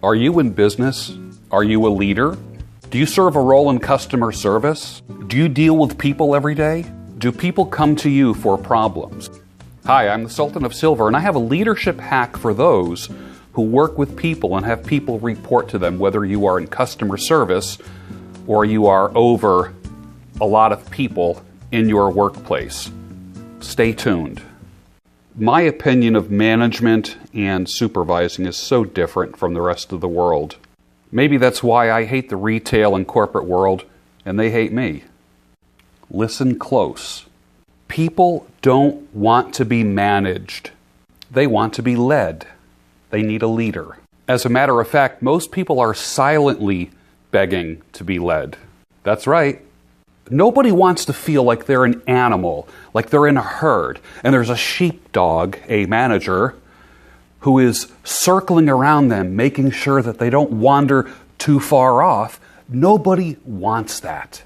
Are you in business? Are you a leader? Do you serve a role in customer service? Do you deal with people every day? Do people come to you for problems? Hi, I'm the Sultan of Silver, and I have a leadership hack for those who work with people and have people report to them, whether you are in customer service or you are over a lot of people in your workplace. Stay tuned. My opinion of management and supervising is so different from the rest of the world. Maybe that's why I hate the retail and corporate world, and they hate me. Listen close. People don't want to be managed. They want to be led. They need a leader. As a matter of fact, most people are silently begging to be led. That's right. Nobody wants to feel like they're an animal, like they're in a herd, and there's a sheepdog, a manager, who is circling around them, making sure that they don't wander too far off. Nobody wants that.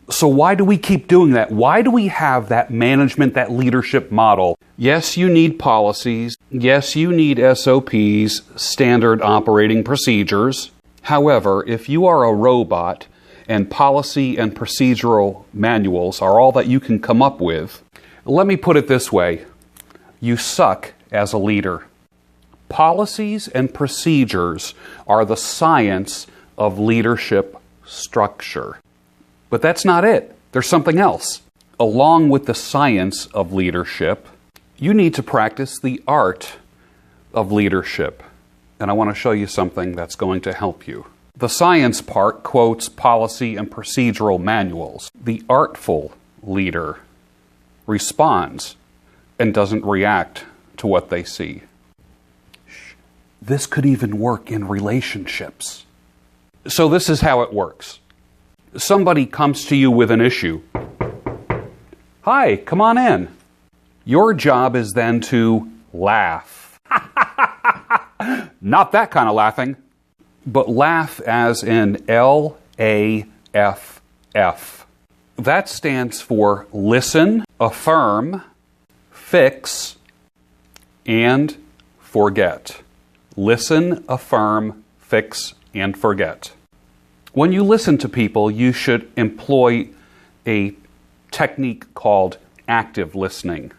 So why do we keep doing that? Why do we have that management, that leadership model? Yes, you need policies. Yes, you need SOPs, standard operating procedures. However, if you are a robot and policy and procedural manuals are all that you can come up with, let me put it this way. You suck as a leader. Policies and procedures are the science of leadership structure. But that's not it. There's something else. Along with the science of leadership, you need to practice the art of leadership. And I want to show you something that's going to help you. The science part quotes policy and procedural manuals. The artful leader responds and doesn't react to what they see. This could even work in relationships. So this is how it works. Somebody comes to you with an issue. Hi, come on in. Your job is then to laugh. Not that kind of laughing, but laugh as in L.A.F.F. That stands for listen, affirm, fix, and forget. Listen, affirm, fix, and forget. When you listen to people, you should employ a technique called active listening.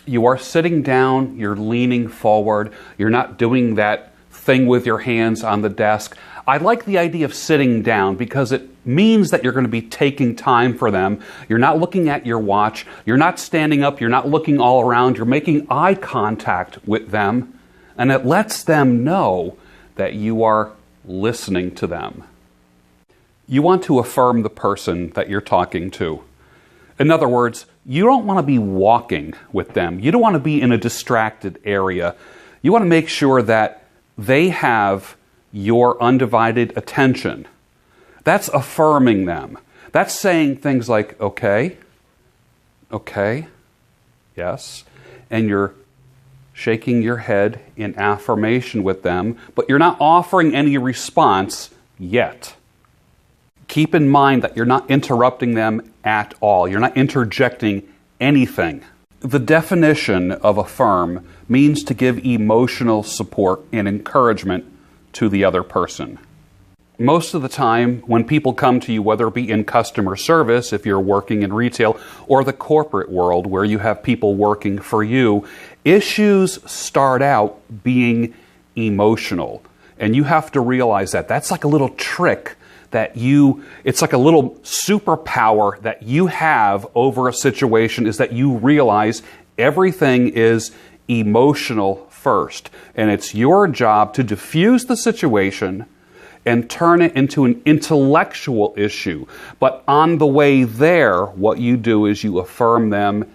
You are sitting down, you're leaning forward, you're not doing that thing with your hands on the desk. I like the idea of sitting down because it means that you're going to be taking time for them. You're not looking at your watch, you're not standing up, you're not looking all around, you're making eye contact with them, and it lets them know that you are listening to them. You want to affirm the person that you're talking to. In other words, you don't want to be walking with them. You don't want to be in a distracted area. You want to make sure that they have your undivided attention. That's affirming them. That's saying things like, okay, yes, and you're shaking your head in affirmation with them, but you're not offering any response yet. Keep in mind that you're not interrupting them at all. You're not interjecting anything. The definition of affirm means to give emotional support and encouragement to the other person. Most of the time, when people come to you, whether it be in customer service, if you're working in retail, or the corporate world where you have people working for you, issues start out being emotional. And you have to realize that. That's like a little trick it's like a little superpower that you have over a situation, is that you realize everything is emotional first. And it's your job to diffuse the situation and turn it into an intellectual issue. But on the way there, what you do is you affirm them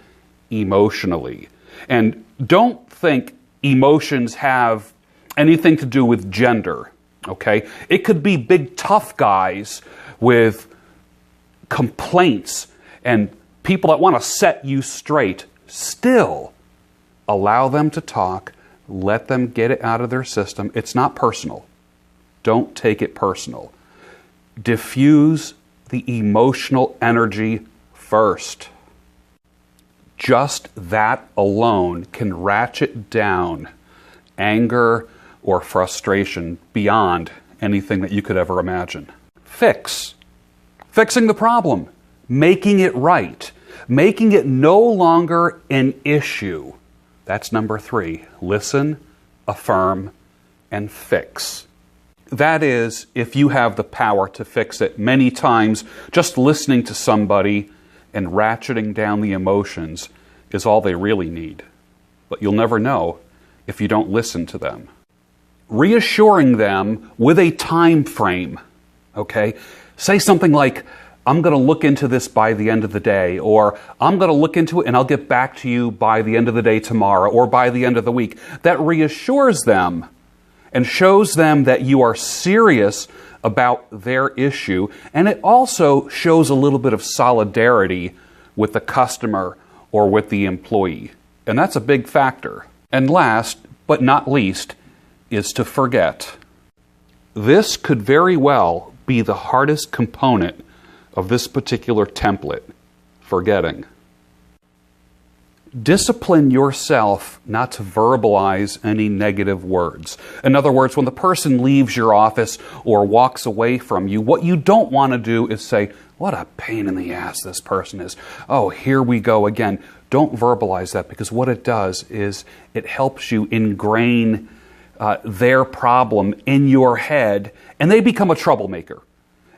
emotionally. And don't think emotions have anything to do with gender. Okay? It could be big tough guys with complaints and people that want to set you straight. Still, allow them to talk. Let them get it out of their system. It's not personal. Don't take it personal. Diffuse the emotional energy first. Just that alone can ratchet down anger, or frustration beyond anything that you could ever imagine. Fix. Fixing the problem. Making it right. Making it no longer an issue. That's number 3. Listen, affirm, and fix. That is, if you have the power to fix it. Many times, just listening to somebody and ratcheting down the emotions is all they really need. But you'll never know if you don't listen to them. Reassuring them with a time frame, okay? Say something like, I'm going to look into this by the end of the day, or I'm going to look into it and I'll get back to you by the end of the day tomorrow, or by the end of the week. That reassures them and shows them that you are serious about their issue, and it also shows a little bit of solidarity with the customer or with the employee. And that's a big factor. And last, but not least, is to forget. This could very well be the hardest component of this particular template, forgetting. Discipline yourself not to verbalize any negative words. In other words, when the person leaves your office or walks away from you, what you don't want to do is say, what a pain in the ass this person is. Oh, here we go again. Don't verbalize that, because what it does is it helps you ingrain their problem in your head, and they become a troublemaker.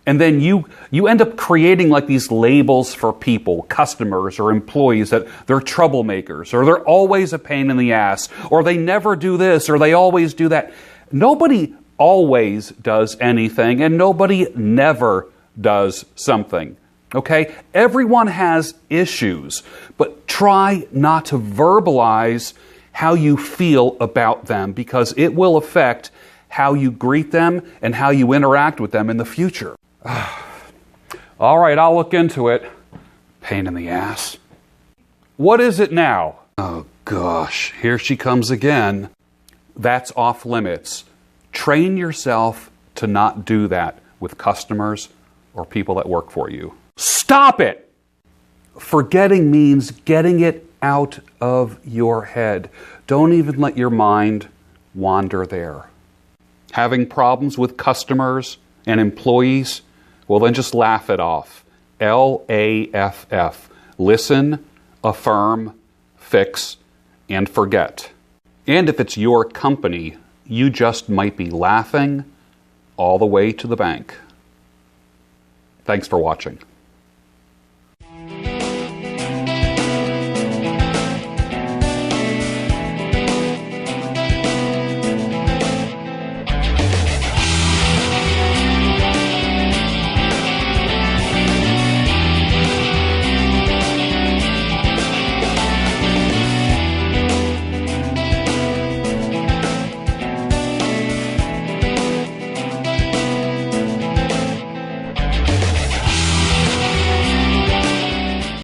And then you end up creating like these labels for people, customers or employees, that they're troublemakers, or they're always a pain in the ass, or they never do this, or they always do that. Nobody always does anything, and nobody never does something. Okay? Everyone has issues, but try not to verbalize how you feel about them, because it will affect how you greet them and how you interact with them in the future. All right, I'll look into it. Pain in the ass. What is it now? Oh gosh, here she comes again. That's off limits. Train yourself to not do that with customers or people that work for you. Stop it! Forgetting means getting it out of your head. Don't even let your mind wander there. Having problems with customers and employees? Well, then just laugh it off. L.A.F.F. Listen, affirm, fix, and forget. And if it's your company, you just might be laughing all the way to the bank. Thanks for watching.